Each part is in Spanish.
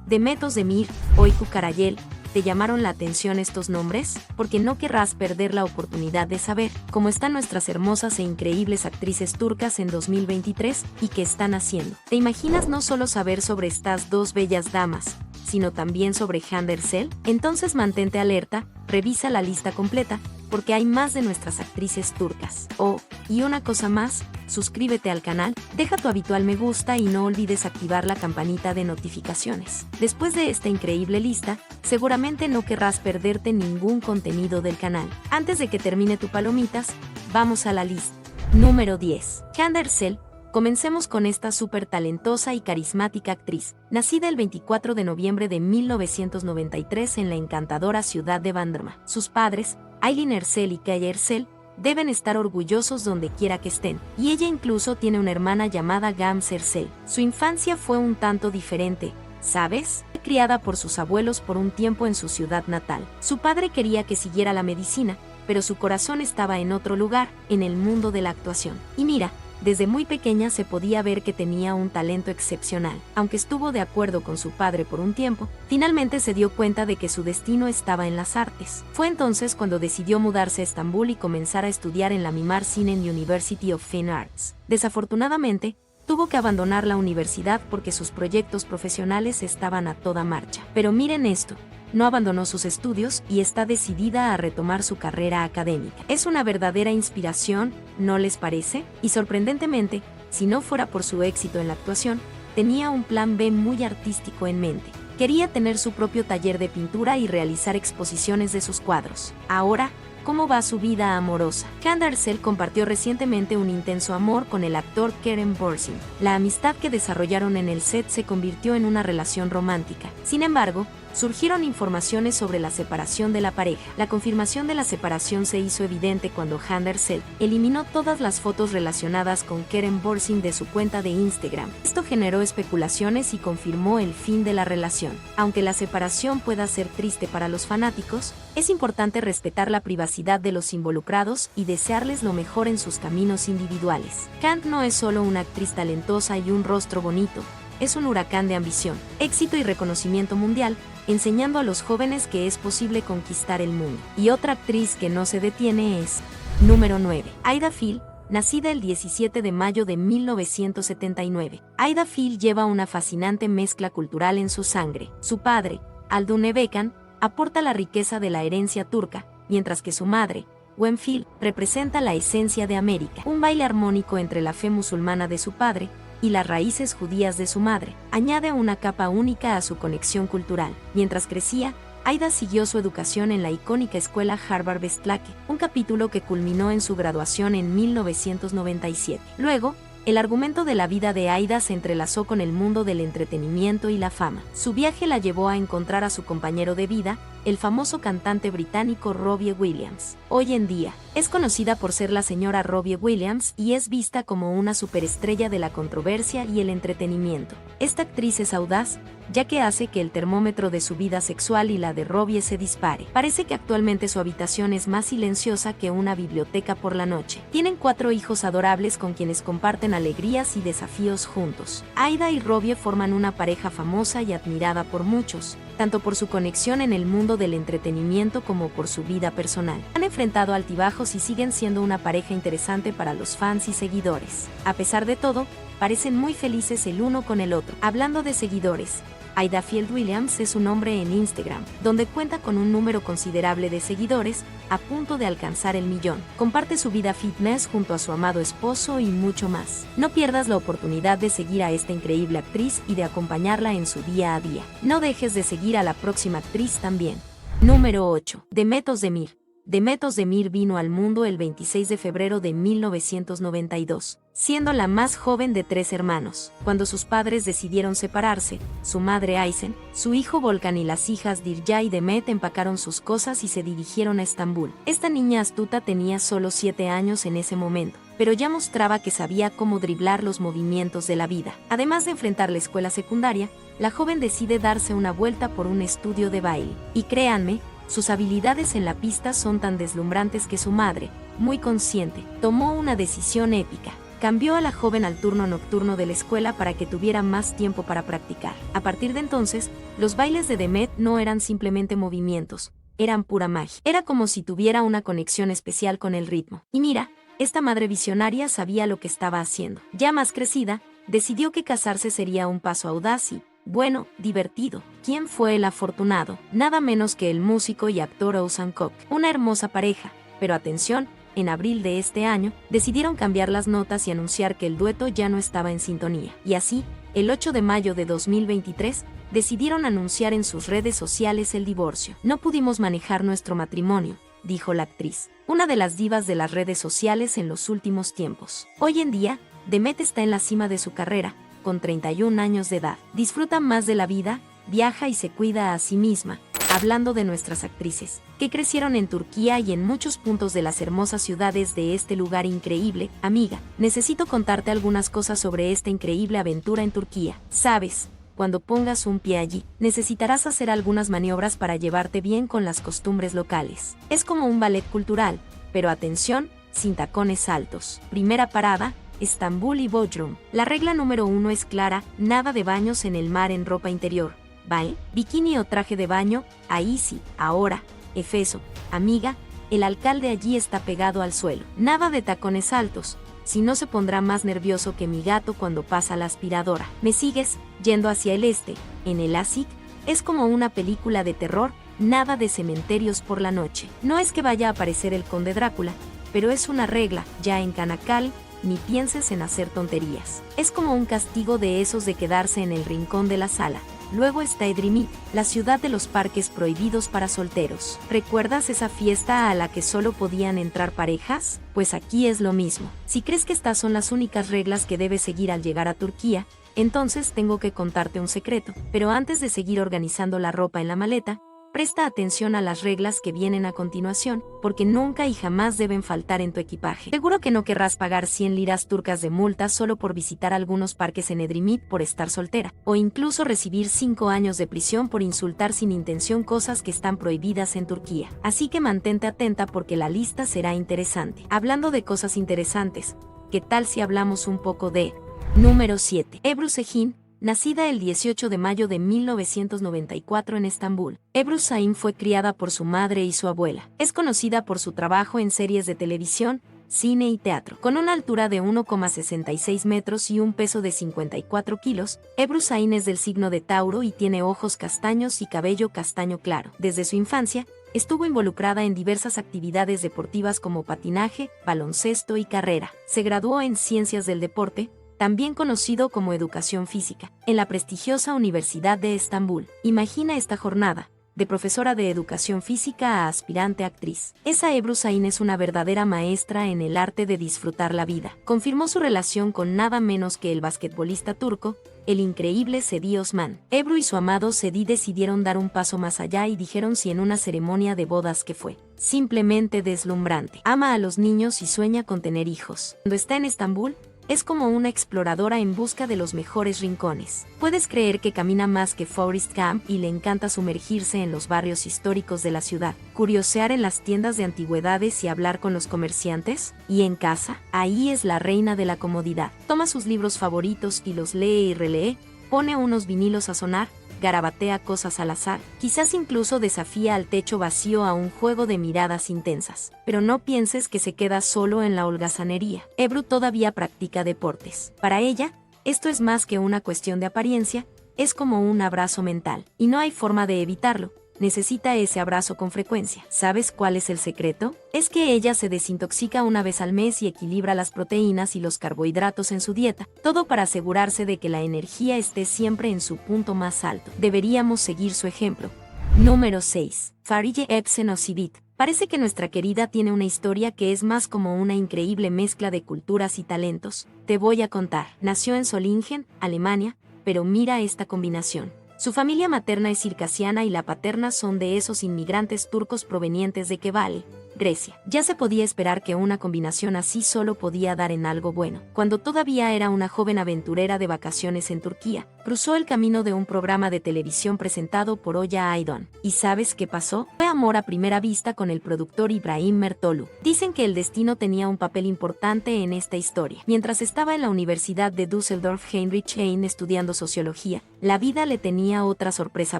Demet Özdemir, Öykü Karayel, ¿te llamaron la atención estos nombres? Porque no querrás perder la oportunidad de saber cómo están nuestras hermosas e increíbles actrices turcas en 2023 y qué están haciendo. ¿Te imaginas no solo saber sobre estas dos bellas damas, sino también sobre Hande Erçel? Entonces mantente alerta, revisa la lista completa, porque hay más de nuestras actrices turcas. Oh, y una cosa más, suscríbete al canal, deja tu habitual me gusta y no olvides activar la campanita de notificaciones. Después de esta increíble lista, seguramente no querrás perderte ningún contenido del canal. Antes de que termine tu palomitas, vamos a la lista. Número 10. Hande Erçel. Comencemos con esta súper talentosa y carismática actriz, nacida el 24 de noviembre de 1993 en la encantadora ciudad de Bandırma. Sus padres, Aylin Erçel y Kaya Erçel, deben estar orgullosos donde quiera que estén, y ella incluso tiene una hermana llamada Gamze Erçel. Su infancia fue un tanto diferente, ¿sabes? Fue criada por sus abuelos por un tiempo en su ciudad natal. Su padre quería que siguiera la medicina, pero su corazón estaba en otro lugar, en el mundo de la actuación. Y mira, desde muy pequeña se podía ver que tenía un talento excepcional. Aunque estuvo de acuerdo con su padre por un tiempo, finalmente se dio cuenta de que su destino estaba en las artes. Fue entonces cuando decidió mudarse a Estambul y comenzar a estudiar en la Mimar Sinan University of Fine Arts. Desafortunadamente, tuvo que abandonar la universidad porque sus proyectos profesionales estaban a toda marcha. Pero miren esto. No abandonó sus estudios y está decidida a retomar su carrera académica. Es una verdadera inspiración, ¿no les parece? Y sorprendentemente, si no fuera por su éxito en la actuación, tenía un plan B muy artístico en mente. Quería tener su propio taller de pintura y realizar exposiciones de sus cuadros. Ahora, ¿cómo va su vida amorosa? Hande Erçel compartió recientemente un intenso amor con el actor Kerem Bürsin. La amistad que desarrollaron en el set se convirtió en una relación romántica. Sin embargo, surgieron informaciones sobre la separación de la pareja. La confirmación de la separación se hizo evidente cuando Hande Erçel eliminó todas las fotos relacionadas con Kerem Bürsin de su cuenta de Instagram. Esto generó especulaciones y confirmó el fin de la relación. Aunque la separación pueda ser triste para los fanáticos, es importante respetar la privacidad de los involucrados y desearles lo mejor en sus caminos individuales. Hande no es solo una actriz talentosa y un rostro bonito, es un huracán de ambición, éxito y reconocimiento mundial, enseñando a los jóvenes que es posible conquistar el mundo. Y otra actriz que no se detiene es número 9. Aida Fil, nacida el 17 de mayo de 1979. Aida Fil lleva una fascinante mezcla cultural en su sangre. Su padre, Haldun Ebekan, aporta la riqueza de la herencia turca, mientras que su madre, Gwen Fil, representa la esencia de América. Un baile armónico entre la fe musulmana de su padre y las raíces judías de su madre, añade una capa única a su conexión cultural. Mientras crecía, Aida siguió su educación en la icónica escuela Harvard Bestlake, un capítulo que culminó en su graduación en 1997. Luego, el argumento de la vida de Aida se entrelazó con el mundo del entretenimiento y la fama. Su viaje la llevó a encontrar a su compañero de vida, el famoso cantante británico Robbie Williams. Hoy en día, es conocida por ser la señora Robbie Williams y es vista como una superestrella de la controversia y el entretenimiento. Esta actriz es audaz, ya que hace que el termómetro de su vida sexual y la de Robbie se dispare. Parece que actualmente su habitación es más silenciosa que una biblioteca por la noche. Tienen 4 hijos adorables con quienes comparten alegrías y desafíos juntos. Aida y Robbie forman una pareja famosa y admirada por muchos, tanto por su conexión en el mundo del entretenimiento como por su vida personal. Han enfrentado altibajos y siguen siendo una pareja interesante para los fans y seguidores. A pesar de todo, parecen muy felices el uno con el otro. Hablando de seguidores, Aida Field Williams es su nombre en Instagram, donde cuenta con un número considerable de seguidores, a punto de alcanzar el 1.000.000. Comparte su vida fitness junto a su amado esposo y mucho más. No pierdas la oportunidad de seguir a esta increíble actriz y de acompañarla en su día a día. No dejes de seguir a la próxima actriz también. Número 8. Demet Özdemir. Demet Özdemir vino al mundo el 26 de febrero de 1992, siendo la más joven de 3 hermanos. Cuando sus padres decidieron separarse, su madre Aysen, su hijo Volkan y las hijas Dirya y Demet empacaron sus cosas y se dirigieron a Estambul. Esta niña astuta tenía solo 7 años en ese momento, pero ya mostraba que sabía cómo driblar los movimientos de la vida. Además de enfrentar la escuela secundaria, la joven decide darse una vuelta por un estudio de baile. Y créanme, sus habilidades en la pista son tan deslumbrantes que su madre, muy consciente, tomó una decisión épica. cambió a la joven al turno nocturno de la escuela para que tuviera más tiempo para practicar. A partir de entonces, los bailes de Demet no eran simplemente movimientos, eran pura magia. Era como si tuviera una conexión especial con el ritmo. Y mira, esta madre visionaria sabía lo que estaba haciendo. Ya más crecida, decidió que casarse sería un paso audaz y, bueno, divertido. ¿Quién fue el afortunado? Nada menos que el músico y actor Ozan Koc. Una hermosa pareja, pero atención, en abril de este año, decidieron cambiar las notas y anunciar que el dueto ya no estaba en sintonía. Y así, el 8 de mayo de 2023, decidieron anunciar en sus redes sociales el divorcio. No pudimos manejar nuestro matrimonio, dijo la actriz, una de las divas de las redes sociales en los últimos tiempos. Hoy en día, Demet está en la cima de su carrera, con 31 años de edad. Disfruta más de la vida, viaja y se cuida a sí misma. Hablando de nuestras actrices, que crecieron en Turquía y en muchos puntos de las hermosas ciudades de este lugar increíble, amiga, necesito contarte algunas cosas sobre esta increíble aventura en Turquía. Sabes, cuando pongas un pie allí, necesitarás hacer algunas maniobras para llevarte bien con las costumbres locales. Es como un ballet cultural, pero atención, sin tacones altos. Primera parada, Estambul y Bodrum. La regla número 1 es clara: nada de baños en el mar en ropa interior. ¿Vale? Bikini o traje de baño, ahí sí. Ahora, Efeso, amiga, el alcalde allí está pegado al suelo. Nada de tacones altos, si no se pondrá más nervioso que mi gato cuando pasa la aspiradora. ¿Me sigues? Yendo hacia el este, en el Asik, es como una película de terror, nada de cementerios por la noche. No es que vaya a aparecer el conde Drácula, pero es una regla, ya en Canacal, ni pienses en hacer tonterías. Es como un castigo de esos de quedarse en el rincón de la sala. Luego está Edremit, la ciudad de los parques prohibidos para solteros. ¿Recuerdas esa fiesta a la que solo podían entrar parejas? Pues aquí es lo mismo. Si crees que estas son las únicas reglas que debes seguir al llegar a Turquía, entonces tengo que contarte un secreto. Pero antes de seguir organizando la ropa en la maleta, presta atención a las reglas que vienen a continuación, porque nunca y jamás deben faltar en tu equipaje. Seguro que no querrás pagar 100 liras turcas de multa solo por visitar algunos parques en Edremit por estar soltera, o incluso recibir 5 años de prisión por insultar sin intención cosas que están prohibidas en Turquía. Así que mantente atenta porque la lista será interesante. Hablando de cosas interesantes, ¿qué tal si hablamos un poco de... Número 7. Ebru Şahin. Nacida el 18 de mayo de 1994 en Estambul, Ebru Şahin fue criada por su madre y su abuela. Es conocida por su trabajo en series de televisión, cine y teatro. Con una altura de 1,66 metros y un peso de 54 kilos, Ebru Şahin es del signo de Tauro y tiene ojos castaños y cabello castaño claro. Desde su infancia, estuvo involucrada en diversas actividades deportivas como patinaje, baloncesto y carrera. Se graduó en Ciencias del Deporte, también conocido como Educación Física, en la prestigiosa Universidad de Estambul. Imagina esta jornada, de profesora de Educación Física a aspirante actriz. Esa Ebru Şahin es una verdadera maestra en el arte de disfrutar la vida. Confirmó su relación con nada menos que el basquetbolista turco, el increíble Sedi Osman. Ebru y su amado Sedi decidieron dar un paso más allá y dijeron sí en una ceremonia de bodas que fue simplemente deslumbrante. Ama a los niños y sueña con tener hijos. Cuando está en Estambul, es como una exploradora en busca de los mejores rincones. ¿Puedes creer que camina más que Forrest Gump y le encanta sumergirse en los barrios históricos de la ciudad, curiosear en las tiendas de antigüedades y hablar con los comerciantes? Y en casa, ahí es la reina de la comodidad. Toma sus libros favoritos y los lee y relee, pone unos vinilos a sonar, garabatea cosas al azar, quizás incluso desafía al techo vacío a un juego de miradas intensas. Pero no pienses que se queda solo en la holgazanería. Ebru todavía practica deportes. Para ella, esto es más que una cuestión de apariencia, es como un abrazo mental, y no hay forma de evitarlo. Necesita ese abrazo con frecuencia. ¿Sabes cuál es el secreto? Es que ella se desintoxica una vez al mes y equilibra las proteínas y los carbohidratos en su dieta, todo para asegurarse de que la energía esté siempre en su punto más alto. Deberíamos seguir su ejemplo. Número 6. Fariye Ebsen Osibit. Parece que nuestra querida tiene una historia que es más como una increíble mezcla de culturas y talentos. Te voy a contar. Nació en Solingen, Alemania, pero mira esta combinación. Su familia materna es circasiana y la paterna son de esos inmigrantes turcos provenientes de Kebale, Grecia. Ya se podía esperar que una combinación así solo podía dar en algo bueno. Cuando todavía era una joven aventurera de vacaciones en Turquía, cruzó el camino de un programa de televisión presentado por Oya Aydın. ¿Y sabes qué pasó? Fue Fue amor a primera vista con el productor Ibrahim Mertolu. Dicen que el destino tenía un papel importante en esta historia. Mientras estaba en la Universidad de Düsseldorf Heinrich Heine estudiando sociología, la vida le tenía otra sorpresa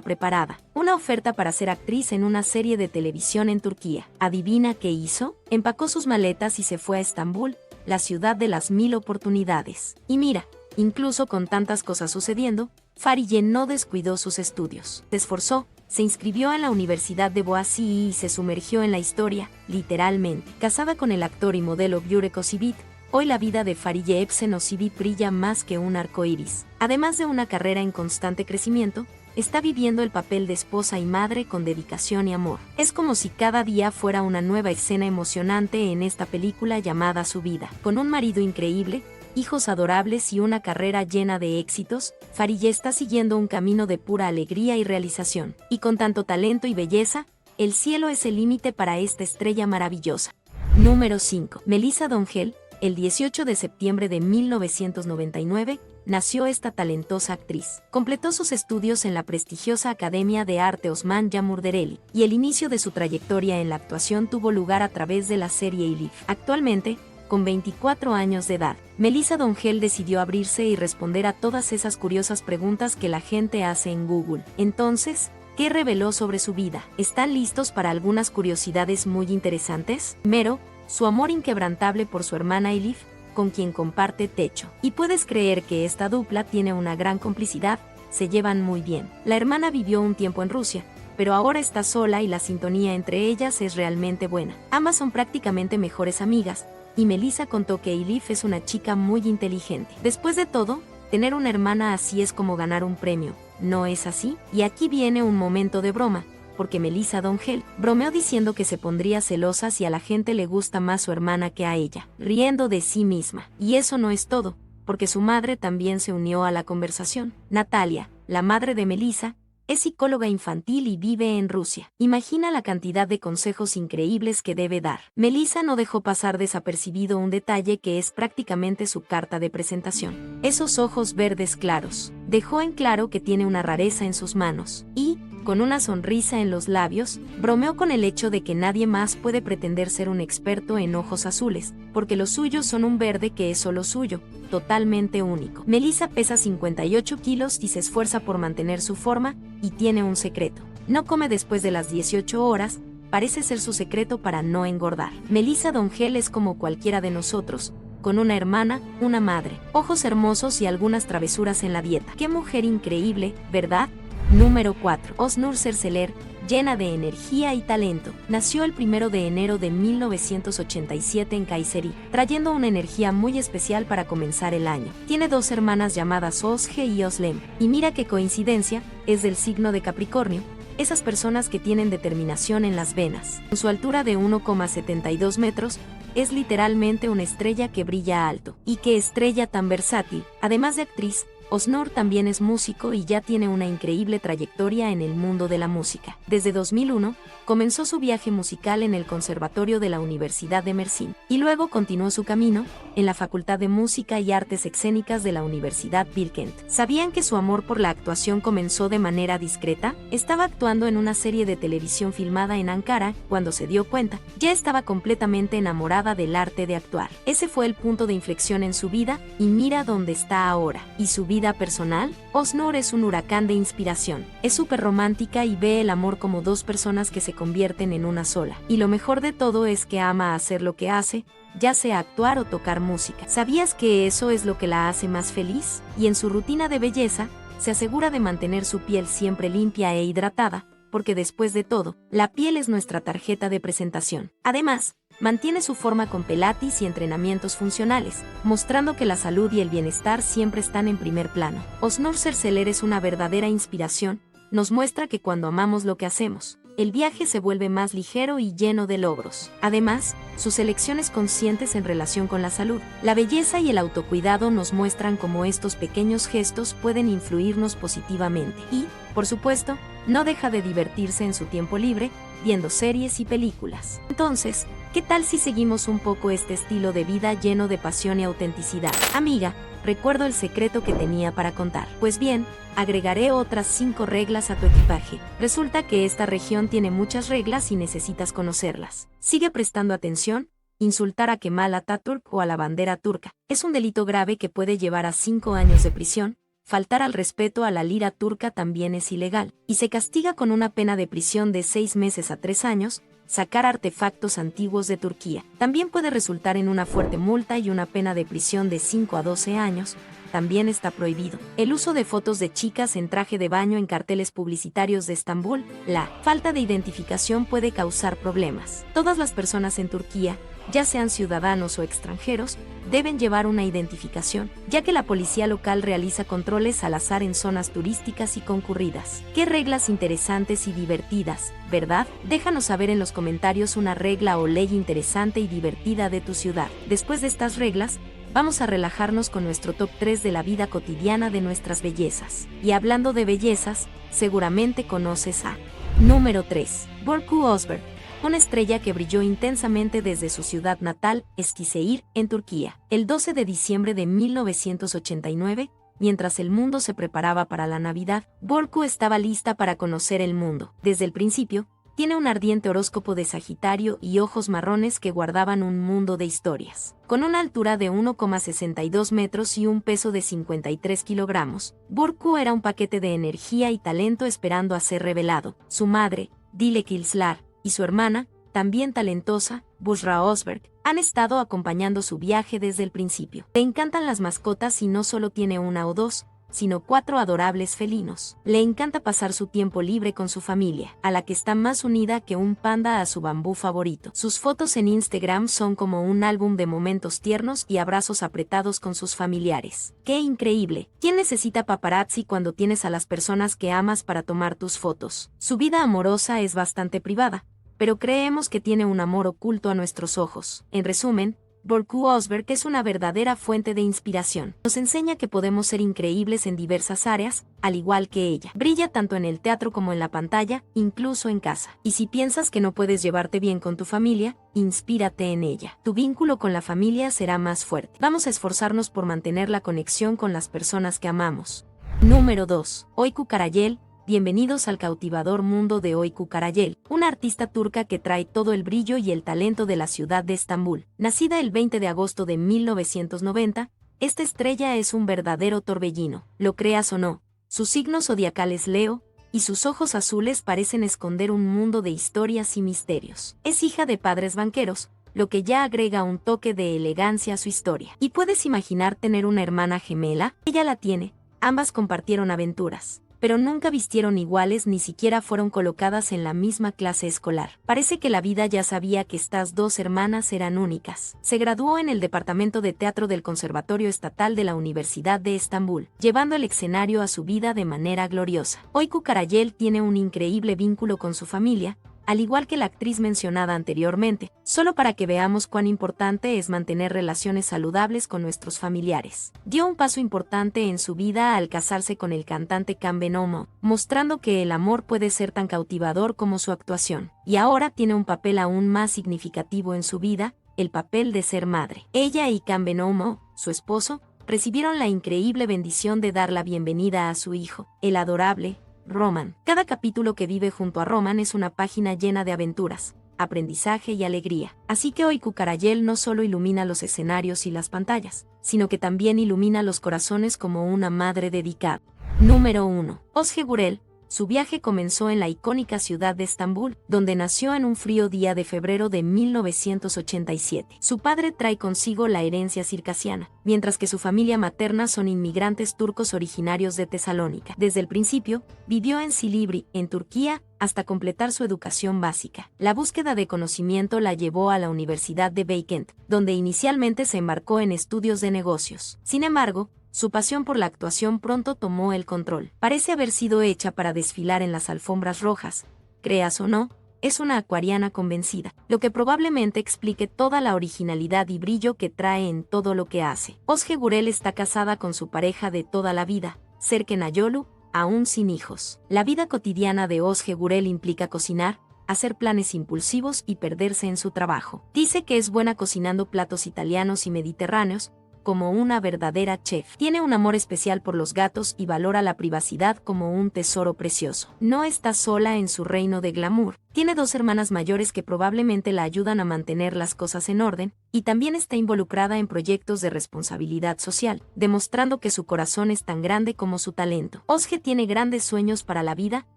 preparada. Una oferta para ser actriz en una serie de televisión en Turquía. ¿Adivina qué hizo? Empacó sus maletas y se fue a Estambul, la ciudad de las 1000 oportunidades. Y mira, incluso con tantas cosas sucediendo, Fariye no descuidó sus estudios. Se esforzó, se inscribió en la Universidad de Boğaziçi y se sumergió en la historia, literalmente. Casada con el actor y modelo Burek Özçivit, hoy la vida de Fariye Epsen Özçivit brilla más que un arco iris. Además de una carrera en constante crecimiento, está viviendo el papel de esposa y madre con dedicación y amor. Es como si cada día fuera una nueva escena emocionante en esta película llamada Su vida. Con un marido increíble, hijos adorables y una carrera llena de éxitos, Fariye está siguiendo un camino de pura alegría y realización. Y con tanto talento y belleza, el cielo es el límite para esta estrella maravillosa. Número 5. Melissa D'Angel. El 18 de septiembre de 1999, nació esta talentosa actriz. Completó sus estudios en la prestigiosa Academia de Arte Osman Yamurdereli, y el inicio de su trayectoria en la actuación tuvo lugar a través de la serie Elif. Actualmente, con 24 años de edad, Melissa D'Angel decidió abrirse y responder a todas esas curiosas preguntas que la gente hace en Google. Entonces, ¿qué reveló sobre su vida? ¿Están listos para algunas curiosidades muy interesantes? Primero, su amor inquebrantable por su hermana Elif, con quien comparte techo. Y puedes creer que esta dupla tiene una gran complicidad, se llevan muy bien. La hermana vivió un tiempo en Rusia, pero ahora está sola y la sintonía entre ellas es realmente buena. Ambas son prácticamente mejores amigas, y Melissa contó que Elif es una chica muy inteligente. Después de todo, tener una hermana así es como ganar un premio, ¿no es así? Y aquí viene un momento de broma, porque Melissa D'Angel bromeó diciendo que se pondría celosa si a la gente le gusta más su hermana que a ella, riendo de sí misma. Y eso no es todo, porque su madre también se unió a la conversación. Natalia, la madre de Melissa, es psicóloga infantil y vive en Rusia. Imagina la cantidad de consejos increíbles que debe dar. Melissa no dejó pasar desapercibido un detalle que es prácticamente su carta de presentación. Esos ojos verdes claros. Dejó en claro que tiene una rareza en sus manos. Y, con una sonrisa en los labios, bromeó con el hecho de que nadie más puede pretender ser un experto en ojos azules, porque los suyos son un verde que es solo suyo, totalmente único. Melissa pesa 58 kilos y se esfuerza por mantener su forma, y tiene un secreto. No come después de las 18 horas, parece ser su secreto para no engordar. Melissa D'Angel es como cualquiera de nosotros, con una hermana, una madre, ojos hermosos y algunas travesuras en la dieta. ¡Qué mujer increíble!, ¿verdad? Número 4. Öznur Serseler, llena de energía y talento. Nació el 1 de enero de 1987 en Kayseri, trayendo una energía muy especial para comenzar el año. Tiene dos hermanas llamadas Özge y Özlem. Y mira qué coincidencia, es del signo de Capricornio, esas personas que tienen determinación en las venas. Con su altura de 1,72 metros, es literalmente una estrella que brilla alto. Y qué estrella tan versátil. Además de actriz, Öznur también es músico y ya tiene una increíble trayectoria en el mundo de la música. Desde 2001, comenzó su viaje musical en el Conservatorio de la Universidad de Mersin, y luego continuó su camino en la Facultad de Música y Artes Escénicas de la Universidad Bilkent. ¿Sabían que su amor por la actuación comenzó de manera discreta? Estaba actuando en una serie de televisión filmada en Ankara. Cuando se dio cuenta, ya estaba completamente enamorada del arte de actuar. Ese fue el punto de inflexión en su vida, y mira dónde está ahora. ¿Y su vida personal? Öznur es un huracán de inspiración. Es súper romántica y ve el amor como dos personas que se convierten en una sola. Y lo mejor de todo es que ama hacer lo que hace, ya sea actuar o tocar música. ¿Sabías que eso es lo que la hace más feliz? Y en su rutina de belleza, se asegura de mantener su piel siempre limpia e hidratada, porque después de todo, la piel es nuestra tarjeta de presentación. Además, mantiene su forma con pilates y entrenamientos funcionales, mostrando que la salud y el bienestar siempre están en primer plano. Öznur Serseler es una verdadera inspiración, nos muestra que cuando amamos lo que hacemos, el viaje se vuelve más ligero y lleno de logros. Además, sus elecciones conscientes en relación con la salud, la belleza y el autocuidado nos muestran cómo estos pequeños gestos pueden influirnos positivamente. Y, por supuesto, no deja de divertirse en su tiempo libre, viendo series y películas. Entonces, ¿qué tal si seguimos un poco este estilo de vida lleno de pasión y autenticidad? Amiga, recuerdo el secreto que tenía para contar. Pues bien, agregaré otras 5 reglas a tu equipaje. Resulta que esta región tiene muchas reglas y necesitas conocerlas. Sigue prestando atención. Insultar a Kemal Atatürk o a la bandera turca es un delito grave que puede llevar a 5 años de prisión. Faltar al respeto a la lira turca también es ilegal, y se castiga con una pena de prisión de 6 meses a 3 años. Sacar artefactos antiguos de Turquía también puede resultar en una fuerte multa y una pena de prisión de 5 a 12 años. También está prohibido el uso de fotos de chicas en traje de baño en carteles publicitarios de Estambul. La falta de identificación puede causar problemas. Todas las personas en Turquía, ya sean ciudadanos o extranjeros, deben llevar una identificación, ya que la policía local realiza controles al azar en zonas turísticas y concurridas. ¡Qué reglas interesantes y divertidas!, ¿verdad? Déjanos saber en los comentarios una regla o ley interesante y divertida de tu ciudad. Después de estas reglas, vamos a relajarnos con nuestro top 3 de la vida cotidiana de nuestras bellezas. Y hablando de bellezas, seguramente conoces a número 3. Burcu Özberk, una estrella que brilló intensamente desde su ciudad natal, Eskişehir, en Turquía. El 12 de diciembre de 1989, mientras el mundo se preparaba para la Navidad, Burcu estaba lista para conocer el mundo. Desde el principio, tiene un ardiente horóscopo de Sagitario y ojos marrones que guardaban un mundo de historias. Con una altura de 1,62 metros y un peso de 53 kilogramos, Burcu era un paquete de energía y talento esperando a ser revelado. Su madre, Dilek Ilslar, y su hermana, también talentosa, Bushra Özberk, han estado acompañando su viaje desde el principio. Le encantan las mascotas y no solo tiene una o dos, sino 4 adorables felinos. Le encanta pasar su tiempo libre con su familia, a la que está más unida que un panda a su bambú favorito. Sus fotos en Instagram son como un álbum de momentos tiernos y abrazos apretados con sus familiares. ¡Qué increíble! ¿Quién necesita paparazzi cuando tienes a las personas que amas para tomar tus fotos? Su vida amorosa es bastante privada, pero creemos que tiene un amor oculto a nuestros ojos. En resumen, Burcu Özberk es una verdadera fuente de inspiración. Nos enseña que podemos ser increíbles en diversas áreas, al igual que ella. Brilla tanto en el teatro como en la pantalla, incluso en casa. Y si piensas que no puedes llevarte bien con tu familia, inspírate en ella. Tu vínculo con la familia será más fuerte. Vamos a esforzarnos por mantener la conexión con las personas que amamos. Número 2. Oyku Karayel. Bienvenidos al cautivador mundo de Oyku Karayel, una artista turca que trae todo el brillo y el talento de la ciudad de Estambul. Nacida el 20 de agosto de 1990, esta estrella es un verdadero torbellino. Lo creas o no, su signo zodiacal es Leo, y sus ojos azules parecen esconder un mundo de historias y misterios. Es hija de padres banqueros, lo que ya agrega un toque de elegancia a su historia. ¿Y puedes imaginar tener una hermana gemela? Ella la tiene, ambas compartieron aventuras, pero nunca vistieron iguales ni siquiera fueron colocadas en la misma clase escolar. Parece que la vida ya sabía que estas dos hermanas eran únicas. Se graduó en el departamento de teatro del Conservatorio Estatal de la Universidad de Estambul, llevando el escenario a su vida de manera gloriosa. Oyku Karayel tiene un increíble vínculo con su familia, al igual que la actriz mencionada anteriormente, solo para que veamos cuán importante es mantener relaciones saludables con nuestros familiares. Dio un paso importante en su vida al casarse con el cantante Can Bonomo, mostrando que el amor puede ser tan cautivador como su actuación. Y ahora tiene un papel aún más significativo en su vida, el papel de ser madre. Ella y Can Bonomo, su esposo, recibieron la increíble bendición de dar la bienvenida a su hijo, el adorable Roman. Cada capítulo que vive junto a Roman es una página llena de aventuras, aprendizaje y alegría. Así que Oyku Karayel no solo ilumina los escenarios y las pantallas, sino que también ilumina los corazones como una madre dedicada. Número 1. Özge Gürel. Su viaje comenzó en la icónica ciudad de Estambul, donde nació en un frío día de febrero de 1987. Su padre trae consigo la herencia circasiana, mientras que su familia materna son inmigrantes turcos originarios de Tesalónica. Desde el principio, vivió en Silivri, en Turquía, hasta completar su educación básica. La búsqueda de conocimiento la llevó a la Universidad de Beykent, donde inicialmente se embarcó en estudios de negocios. Sin embargo, su pasión por la actuación pronto tomó el control. Parece haber sido hecha para desfilar en las alfombras rojas. Creas o no, es una acuariana convencida, lo que probablemente explique toda la originalidad y brillo que trae en todo lo que hace. Özge Gürel está casada con su pareja de toda la vida, Serkan Ayolu, aún sin hijos. La vida cotidiana de Özge Gürel implica cocinar, hacer planes impulsivos y perderse en su trabajo. Dice que es buena cocinando platos italianos y mediterráneos, como una verdadera chef. Tiene un amor especial por los gatos y valora la privacidad como un tesoro precioso. No está sola en su reino de glamour. Tiene 2 hermanas mayores que probablemente la ayudan a mantener las cosas en orden, y también está involucrada en proyectos de responsabilidad social, demostrando que su corazón es tan grande como su talento. Ozge tiene grandes sueños para la vida,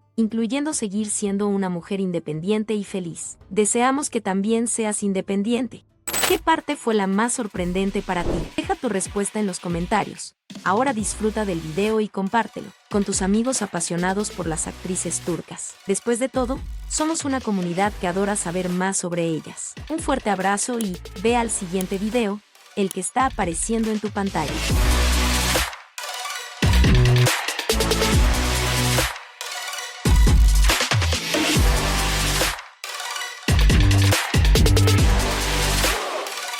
incluyendo seguir siendo una mujer independiente y feliz. Deseamos que también seas independiente. ¿Qué parte fue la más sorprendente para ti? Deja tu respuesta en los comentarios. Ahora disfruta del video y compártelo con tus amigos apasionados por las actrices turcas. Después de todo, somos una comunidad que adora saber más sobre ellas. Un fuerte abrazo y ve al siguiente video, el que está apareciendo en tu pantalla.